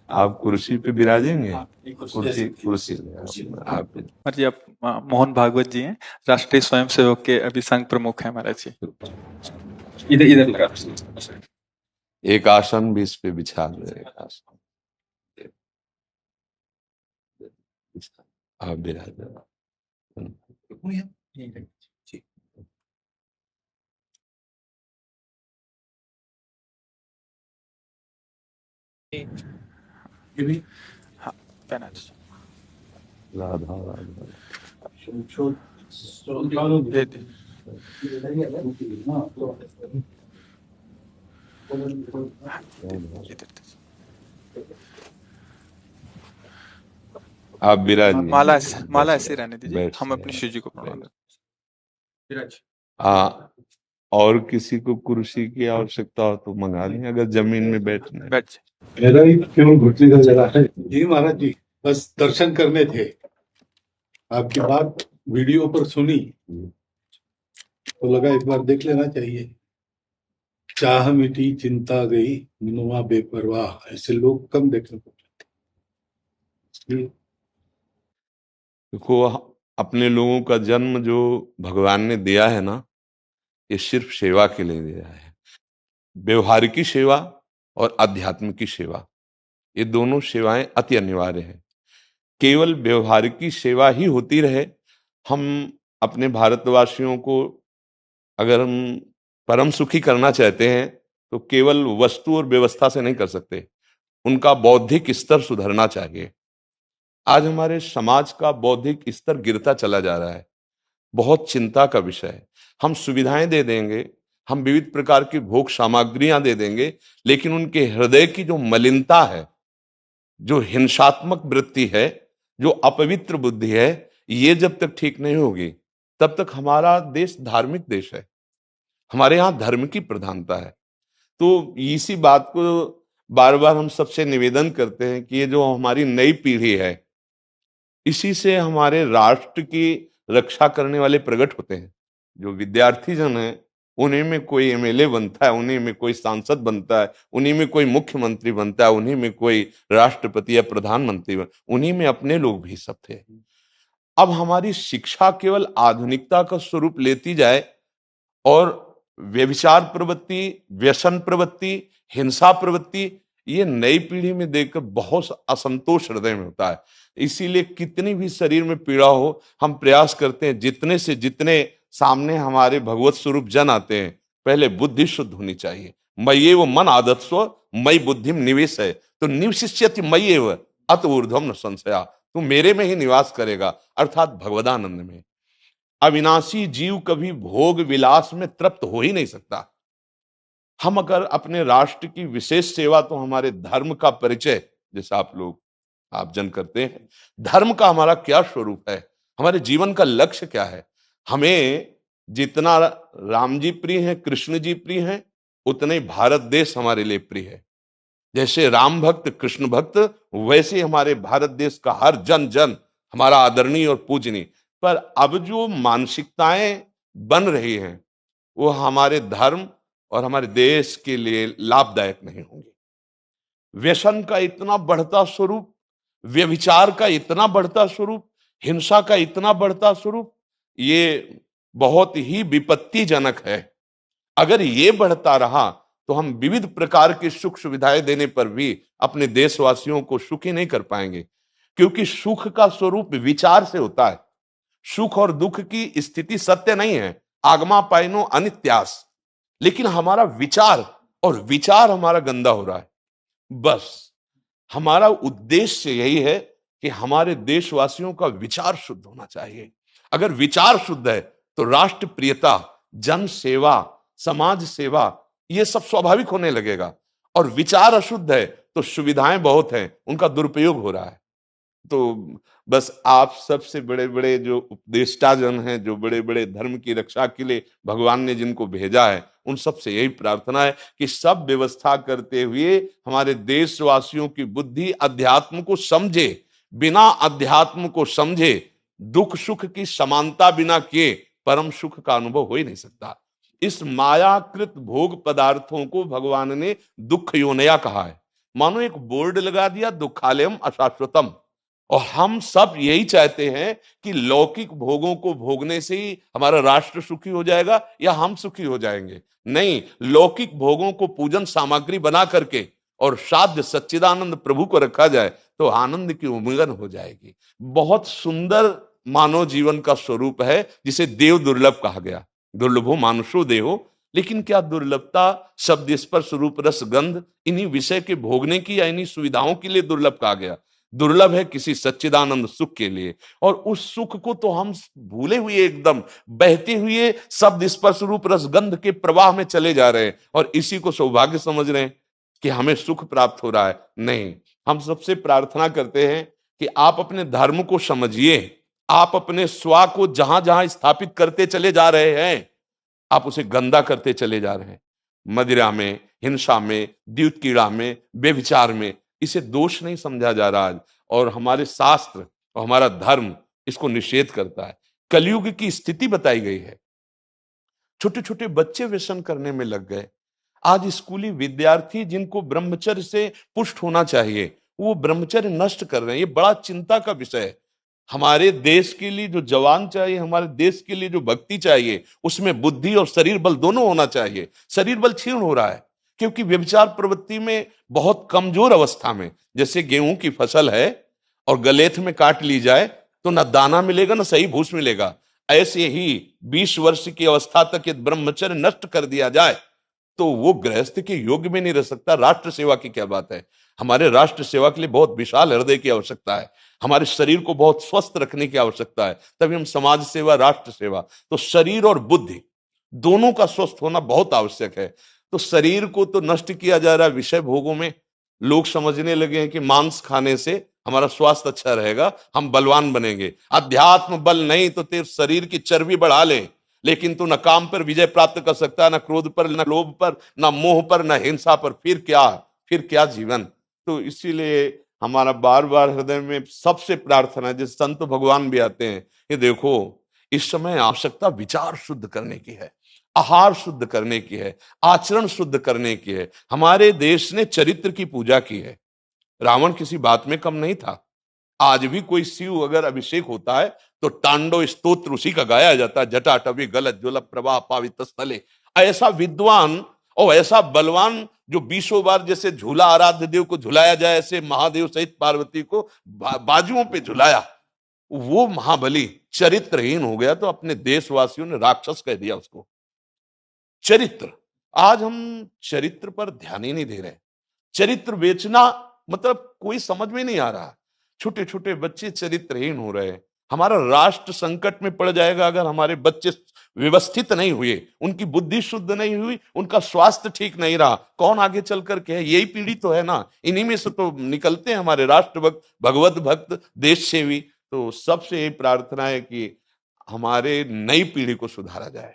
आप कुर्सी पे विराजेंगे? कुर्सी कुर्सी आप जी, आप मोहन भागवत जी हैं, राष्ट्रीय स्वयंसेवक के अभी संघ प्रमुख हैं महाराज जी। इधर इधर लगा। एक आसन भी इस पे बिछा दो, एक आसन आप विराज। हाँ, पहना दीजिए। राधा राधा दे दे। इधर दीजिए। आप विराजिए। माला ऐसे रहने दीजिए, बैठ हम से अपनी शिव जी को प्रणाम करें। हाँ, और किसी को कुर्सी की आवश्यकता हो तो मंगा लें, अगर जमीन में बैठना है। बैठ मेरा ही केवल घुटने का जगह है जी महाराज जी, बस दर्शन करने थे। आपकी बात वीडियो पर सुनी तो लगा एक बार देख लेना चाहिए। चाह मिटी चिंता गई मनुआ बेपरवाह, ऐसे लोग कम देखने को मिलते। देखो, अपने लोगों का जन्म जो भगवान ने दिया है ना, ये सिर्फ सेवा के लिए दिया है। व्यवहारिकी सेवा और आध्यात्म की सेवा, ये दोनों सेवाएं अति अनिवार्य है। केवल व्यवहारिकी सेवा ही होती रहे, हम अपने भारतवासियों को अगर हम परम सुखी करना चाहते हैं तो केवल वस्तु और व्यवस्था से नहीं कर सकते, उनका बौद्धिक स्तर सुधरना चाहिए। आज हमारे समाज का बौद्धिक स्तर गिरता चला जा रहा है, बहुत चिंता का विषय है। हम सुविधाएं दे देंगे, हम विविध प्रकार की भोग सामग्रियां दे देंगे, लेकिन उनके हृदय की जो मलिनता है, जो हिंसात्मक वृत्ति है, जो अपवित्र बुद्धि है, ये जब तक ठीक नहीं होगी तब तक हमारा देश धार्मिक देश है, हमारे यहाँ धर्म की प्रधानता है। तो इसी बात को बार बार हम सबसे निवेदन करते हैं कि ये जो हमारी नई पीढ़ी है, इसी से हमारे राष्ट्र की रक्षा करने वाले प्रकट होते हैं। जो विद्यार्थी जन है, उन्हीं में कोई एमएलए बनता है, उन्हीं में कोई सांसद बनता है, उन्हीं में कोई मुख्यमंत्री बनता है, उन्हीं में कोई राष्ट्रपति या प्रधानमंत्री उन्हीं में अपने लोग भी सब थे। अब हमारी शिक्षा केवल आधुनिकता का स्वरूप लेती जाए और व्यभिचार प्रवृत्ति, व्यसन प्रवृत्ति, हिंसा प्रवृत्ति, ये नई पीढ़ी में देखकर बहुत असंतोष हृदय में होता है। इसीलिए कितनी भी शरीर में पीड़ा हो, हम प्रयास करते हैं जितने से जितने सामने हमारे भगवत स्वरूप जन आते हैं, पहले बुद्धि शुद्ध होनी चाहिए। मय्ये वो मन आदत्स्व मई बुद्धि निवेश है, तो निवशिष्यति मय्ये व अत ऊर्ध्वम न संशया, तू मेरे में ही निवास करेगा, अर्थात भगवदानंद में। अविनाशी जीव कभी भोग विलास में तृप्त हो ही नहीं सकता। हम अगर अपने राष्ट्र की विशेष सेवा, तो हमारे धर्म का परिचय, जैसे आप जन करते हैं, धर्म का हमारा क्या स्वरूप है, हमारे जीवन का लक्ष्य क्या है। हमें जितना राम जी प्रिय हैं, कृष्ण जी प्रिय हैं, उतने ही भारत देश हमारे लिए प्रिय है। जैसे राम भक्त कृष्ण भक्त, वैसे हमारे भारत देश का हर जन जन हमारा आदरणीय और पूजनीय। पर अब जो मानसिकताएं बन रही हैं, वो हमारे धर्म और हमारे देश के लिए लाभदायक नहीं होंगी। व्यसन का इतना बढ़ता स्वरूप, व्यभिचार का इतना बढ़ता स्वरूप, हिंसा का इतना बढ़ता स्वरूप, ये बहुत ही विपत्तिजनक है। अगर ये बढ़ता रहा तो हम विविध प्रकार की सुख सुविधाएं देने पर भी अपने देशवासियों को सुखी नहीं कर पाएंगे, क्योंकि सुख का स्वरूप विचार से होता है। सुख और दुख की स्थिति सत्य नहीं है, आगमा पाइनो अनित्यास, लेकिन हमारा विचार, और विचार हमारा गंदा हो रहा है। बस हमारा उद्देश्य यही है कि हमारे देशवासियों का विचार शुद्ध होना चाहिए। अगर विचार शुद्ध है तो राष्ट्र प्रियता, जन सेवा, समाज सेवा, ये सब स्वाभाविक होने लगेगा। और विचार अशुद्ध है तो सुविधाएं बहुत हैं, उनका दुरुपयोग हो रहा है। तो बस आप सबसे बड़े बड़े जो उपदेष्टा जन हैं, जो बड़े बड़े धर्म की रक्षा के लिए भगवान ने जिनको भेजा है, उन सबसे यही प्रार्थना है कि सब व्यवस्था करते हुए हमारे देशवासियों की बुद्धि अध्यात्म को समझे। बिना अध्यात्म को समझे दुख सुख की समानता बिना किए परम सुख का अनुभव हो ही नहीं सकता। इस मायाकृत भोग पदार्थों को भगवान ने दुख योनया कहा है। मानो एक बोर्ड लगा दिया, दुखालयम अशाश्वतम। और हम सब यही चाहते हैं कि लौकिक भोगों को भोगने से ही हमारा राष्ट्र सुखी हो जाएगा या हम सुखी हो जाएंगे। नहीं, लौकिक भोगों को पूजन सामग्री बना करके और साध्य सच्चिदानंद प्रभु को रखा जाए तो आनंद की उमंगन हो जाएगी। बहुत सुंदर मानव जीवन का स्वरूप है, जिसे देव दुर्लभ कहा गया। दुर्लभो मानुषो देहो। लेकिन क्या दुर्लभता शब्द स्पर्श रूप रस गंध इन्हीं विषय के भोगने की या इन्हीं सुविधाओं के लिए दुर्लभ कहा गया? दुर्लभ है किसी सच्चिदानंद सुख के लिए। और उस सुख को तो हम भूले हुए, एकदम बहते हुए शब्द स्पर्श रूप रस गंध के प्रवाह में चले जा रहे हैं और इसी को सौभाग्य समझ रहे हैं कि हमें सुख प्राप्त हो रहा है। नहीं, हम सबसे प्रार्थना करते हैं कि आप अपने धर्म को समझिए। आप अपने स्वा को जहां जहां स्थापित करते चले जा रहे हैं, आप उसे गंदा करते चले जा रहे हैं। मदिरा में, हिंसा में, द्यूत कीड़ा में, बेविचार में, इसे दोष नहीं समझा जा रहा आज। और हमारे शास्त्र और हमारा धर्म इसको निषेध करता है। कलयुग की स्थिति बताई गई है। छोटे छोटे बच्चे व्यसन करने में लग गए। आज स्कूली विद्यार्थी जिनको ब्रह्मचर्य से पुष्ट होना चाहिए, वो ब्रह्मचर्य नष्ट कर रहे हैं। ये बड़ा चिंता का विषय है। हमारे देश के लिए जो जवान चाहिए, हमारे देश के लिए जो भक्ति चाहिए, उसमें बुद्धि और शरीर बल दोनों होना चाहिए। शरीर बल क्षीण हो रहा है क्योंकि व्यभिचार प्रवृत्ति में बहुत कमजोर अवस्था में, जैसे गेहूं की फसल है और गलेथ में काट ली जाए तो ना दाना मिलेगा ना सही भूस मिलेगा। ऐसे ही 20 वर्ष की अवस्था तक यदि ब्रह्मचर्य नष्ट कर दिया जाए तो वो गृहस्थ के योग्य में नहीं रह सकता। राष्ट्र सेवा की क्या बात है। हमारे राष्ट्र सेवा के लिए बहुत विशाल हृदय की आवश्यकता है। हमारे शरीर को बहुत स्वस्थ रखने की आवश्यकता है, तभी हम समाज सेवा, राष्ट्र सेवा। तो शरीर और बुद्धि दोनों का स्वस्थ होना बहुत आवश्यक है। तो शरीर को तो नष्ट किया जा रहा है विषय भोगों में। लोग समझने लगे हैं कि मांस खाने से हमारा स्वास्थ्य अच्छा रहेगा, हम बलवान बनेंगे। अध्यात्म बल नहीं तो तेरे शरीर की चर्बी बढ़ा ले, लेकिन तू न काम पर विजय प्राप्त कर सकता, न क्रोध पर, न लोभ पर, न मोह पर, न हिंसा पर। फिर क्या जीवन। तो इसीलिए हमारा बार बार हृदय में सबसे प्रार्थना है, जिस संत भगवान भी आते हैं, ये देखो इस समय आवश्यकता विचार शुद्ध करने की है, आहार शुद्ध करने की है, आचरण शुद्ध करने की है। हमारे देश ने चरित्र की पूजा की है। रावण किसी बात में कम नहीं था। आज भी कोई शिव अगर अभिषेक होता है तो तांडव स्तोत्र उसी का गाया जाता है। जटाटवी गलत ज्वल प्रवाह पावित स्थले। ऐसा विद्वान और ऐसा बलवान जो 20 बार जैसे झूला आराध्य देव को झुलाया जाए, ऐसे महादेव सहित पार्वती को बाजुओं पे झुलाया, वो महाबली चरित्रहीन हो गया तो अपने देशवासियों ने राक्षस कह दिया उसको। चरित्र, आज हम चरित्र पर ध्यान ही नहीं दे रहे। चरित्र बेचना मतलब कोई समझ में नहीं आ रहा। छोटे छोटे बच्चे चरित्रहीन हो रहे हैं। हमारा राष्ट्र संकट में पड़ जाएगा अगर हमारे बच्चे व्यवस्थित नहीं हुए, उनकी बुद्धि शुद्ध नहीं हुई, उनका स्वास्थ्य ठीक नहीं रहा। कौन आगे चल करके है? यही पीढ़ी तो है ना, इन्हीं में से तो निकलते हैं हमारे राष्ट्र भक्त, भगवत भक्त, देश सेवी। तो सबसे यही प्रार्थना है कि हमारे नई पीढ़ी को सुधारा जाए,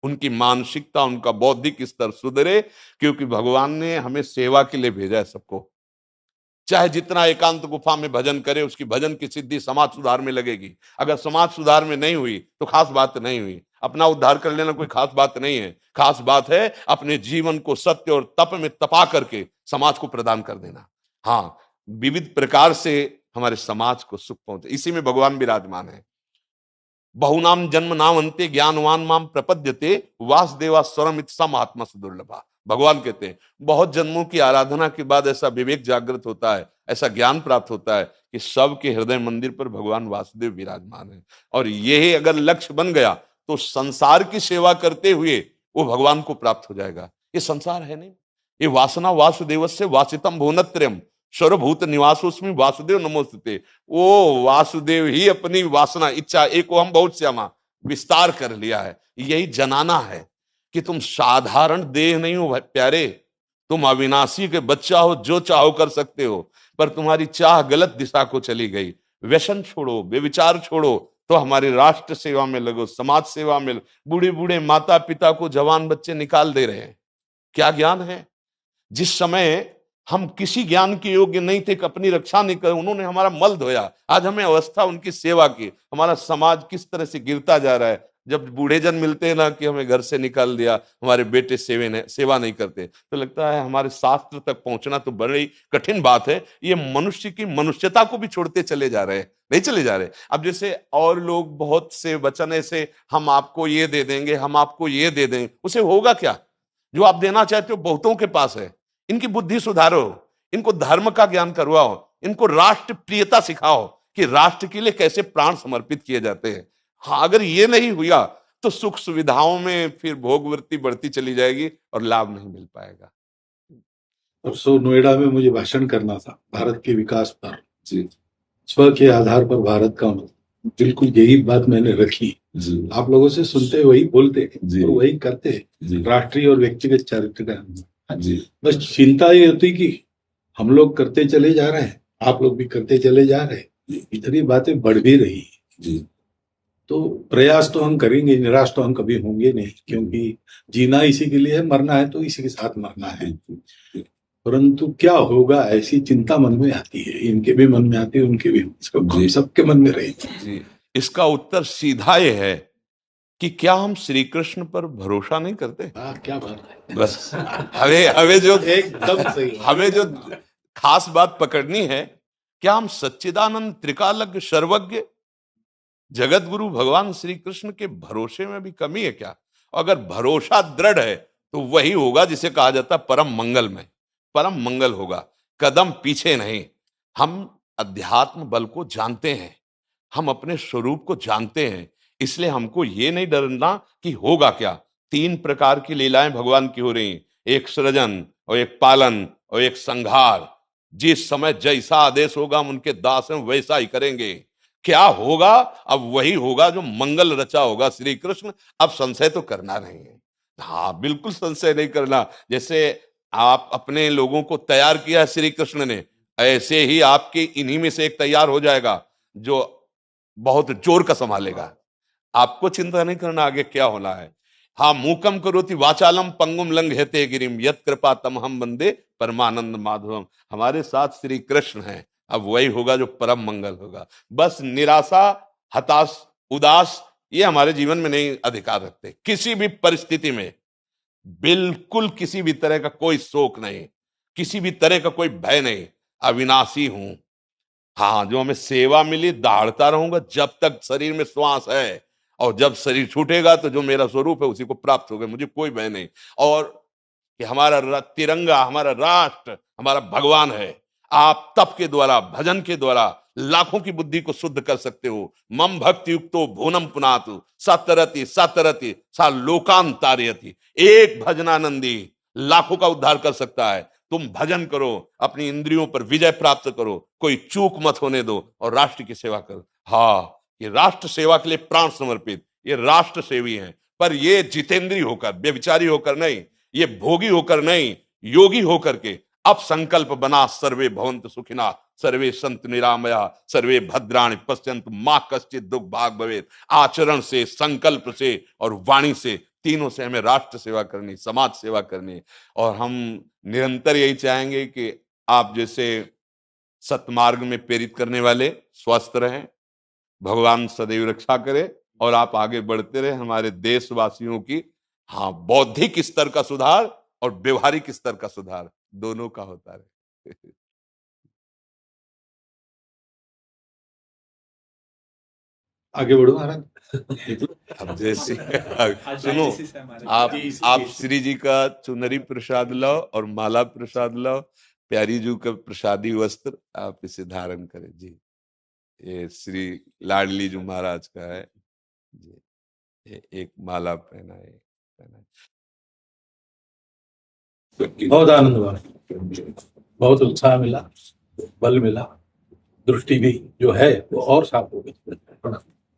उनकी मानसिकता, उनका बौद्धिक स्तर सुधरे, क्योंकि भगवान ने हमें सेवा के लिए भेजा है सबको। चाहे जितना एकांत गुफा में भजन करे, उसकी भजन की सिद्धि समाज सुधार में लगेगी। अगर समाज सुधार में नहीं हुई तो खास बात नहीं हुई। अपना उद्धार कर लेना कोई खास बात नहीं है। खास बात है अपने जीवन को सत्य और तप में तपा करके समाज को प्रदान कर देना। हाँ, विविध प्रकार से हमारे समाज को सुख पहुंचे, इसी में भगवान विराजमान है। बहुनाम जन्म नाम अंते ज्ञानवान माम प्रपद्यते वासुदेवा स्वरम इत्सम आत्मा सुदुर्लभा। भगवान कहते हैं बहुत जन्मों की आराधना के बाद ऐसा विवेक जागृत होता है, ऐसा ज्ञान प्राप्त होता है कि सबके हृदय मंदिर पर भगवान वासुदेव विराजमान है। और यही अगर लक्ष्य बन गया तो संसार की सेवा करते हुए वो भगवान को प्राप्त हो जाएगा। ये संसार है नहीं, ये वासना वासुदेवस्य वासितम भुवनत्रयम् सर्वभूत निवासोस्मि वासुदेव नमोस्तुते। वो वासुदेव ही अपनी वासना, इच्छा, एको हम बहुत श्यामा विस्तार कर लिया है। यही जनाना है कि तुम साधारण देह नहीं हो प्यारे, तुम अविनाशी के बच्चा हो, जो चाहो कर सकते हो। पर तुम्हारी चाह गलत दिशा को चली गई। व्यसन छोड़ो, बेविचार छोड़ो, तो हमारी राष्ट्र सेवा में लगो, समाज सेवा में। बूढ़े बूढ़े माता पिता को जवान बच्चे निकाल दे रहे हैं। क्या ज्ञान है? जिस समय हम किसी ज्ञान के योग्य नहीं थे, अपनी रक्षा नहीं कर, उन्होंने हमारा मल धोया। आज हमें अवस्था उनकी सेवा की। हमारा समाज किस तरह से गिरता जा रहा है। जब बूढ़े जन मिलते हैं ना कि हमें घर से निकाल दिया, हमारे बेटे सेवा नहीं करते, तो लगता है हमारे शास्त्र तक पहुंचना तो बड़ी कठिन बात है। ये मनुष्य की मनुष्यता को भी छोड़ते चले जा रहे हैं, नहीं चले जा रहे। अब जैसे और लोग बहुत से वचन ऐसे, हम आपको ये दे देंगे, हम आपको ये दे देंगे, उसे होगा क्या? जो आप देना चाहते हो बहुतों के पास है। इनकी बुद्धि सुधारो, इनको धर्म का ज्ञान करवाओ, इनको राष्ट्र प्रियता सिखाओ कि राष्ट्र के लिए कैसे प्राण समर्पित किए जाते हैं। हाँ, अगर ये नहीं हुआ तो सुख सुविधाओं में फिर भोगवृत्ति बढ़ती चली जाएगी और लाभ नहीं मिल पाएगा। परसों नोएडा में मुझे भाषण करना था भारत के विकास पर। स्व के आधार पर भारत का बिल्कुल यही बात मैंने रखी। आप लोगों से सुनते वही बोलते और वही करते, राष्ट्रीय और व्यक्तिगत चरित्र का। बस चिंता ये होती कि हम लोग करते चले जा रहे हैं, आप लोग भी करते चले जा रहे हैं, इतनी बातें बढ़ भी रही है। तो प्रयास तो हम करेंगे, निराश तो हम कभी होंगे नहीं, क्योंकि जीना इसी के लिए है, मरना है तो इसी के साथ मरना है। परंतु क्या होगा ऐसी चिंता मन में आती है, इनके भी मन में आती है, उनके भी, सबके मन में रहेगी। इसका उत्तर सीधा ये है कि क्या हम श्री कृष्ण पर भरोसा नहीं करते? क्या बात है, बस हमें जो एकदम सही, हमें जो खास बात पकड़नी है, क्या हम सच्चिदानंद त्रिकालज्ञ सर्वज्ञ जगत गुरु भगवान श्री कृष्ण के भरोसे में भी कमी है क्या? अगर भरोसा दृढ़ है तो वही होगा जिसे कहा जाता है परम मंगल में, परम मंगल होगा, कदम पीछे नहीं। हम अध्यात्म बल को जानते हैं, हम अपने स्वरूप को जानते हैं, इसलिए हमको ये नहीं डरना कि होगा क्या। 3 प्रकार की लीलाएं भगवान की हो रही, एक सृजन और एक पालन और एक संहार। जिस समय जैसा आदेश होगा हम उनके दास हैं, वैसा ही करेंगे। क्या होगा? अब वही होगा जो मंगल रचा होगा श्री कृष्ण। अब संशय तो करना नहीं है, हाँ बिल्कुल संशय नहीं करना। जैसे आप अपने लोगों को तैयार किया है श्री कृष्ण ने, ऐसे ही आपके इन्हीं में से एक तैयार हो जाएगा जो बहुत जोर का संभालेगा। आपको चिंता नहीं करना आगे क्या होना है। हाँ, मूकम करोति वाचालम पंगुम लंघयते गिरिम यत् कृपा तमहम वंदे परमानंद माधवम। हमारे साथ श्री कृष्ण हैं, अब वही होगा जो परम मंगल होगा। बस निराशा, हताश, उदास ये हमारे जीवन में नहीं अधिकार रखते। किसी भी परिस्थिति में बिल्कुल किसी भी तरह का कोई शोक नहीं, किसी भी तरह का कोई भय नहीं। अविनाशी हूं, हाँ जो हमें सेवा मिली दहाड़ता रहूंगा जब तक शरीर में श्वास है, और जब शरीर छूटेगा तो जो मेरा स्वरूप है उसी को प्राप्त होगा, मुझे कोई भय नहीं। और कि हमारा तिरंगा, हमारा राष्ट्र, हमारा भगवान है। आप तप के द्वारा, भजन के द्वारा लाखों की बुद्धि को शुद्ध कर सकते हो। मम भक्ति युक्तो भुवनम पुनातु सतरति सतरति सा लोकान तारयति। एक भजनानंदी लाखों का उद्धार कर सकता है। तुम भजन करो, अपनी इंद्रियों पर विजय प्राप्त करो, कोई चूक मत होने दो और राष्ट्र की सेवा करो। हाँ, ये राष्ट्र सेवा के लिए प्राण समर्पित, ये राष्ट्र सेवी हैं। पर ये जितेंद्रीय होकर, व्यभिचारी होकर नहीं, ये भोगी होकर नहीं, योगी होकर के अब संकल्प बना, सर्वे भवन्तु सुखिना सर्वे संतु निरामया सर्वे भद्राणि पश्यन्तु मां कश्चित दुख भाग भवेत्। आचरण से, संकल्प से और वाणी से, तीनों से हमें राष्ट्र सेवा करनी, समाज सेवा करनी। और हम निरंतर यही चाहेंगे कि आप जैसे सतमार्ग में प्रेरित करने वाले स्वस्थ रहें, भगवान सदैव रक्षा करे और आप आगे बढ़ते रहे। हमारे देशवासियों की हाँ बौद्धिक स्तर का सुधार और व्यवहारिक स्तर का सुधार दोनों का होता रहे। आगे बढ़ो महाराज। अब जैसे सुनो, आप श्री जी का चुनरी प्रसाद लाओ और माला प्रसाद लाओ, प्यारी जी का प्रसादी वस्त्र आप इसे धारण करें जी। ये श्री लाडली जी महाराज का है जी, एक माला पहना है। बहुत आनंद हुआ, बहुत उत्साह मिला, बल मिला, दृष्टि भी जो है वो और साफ हो गई।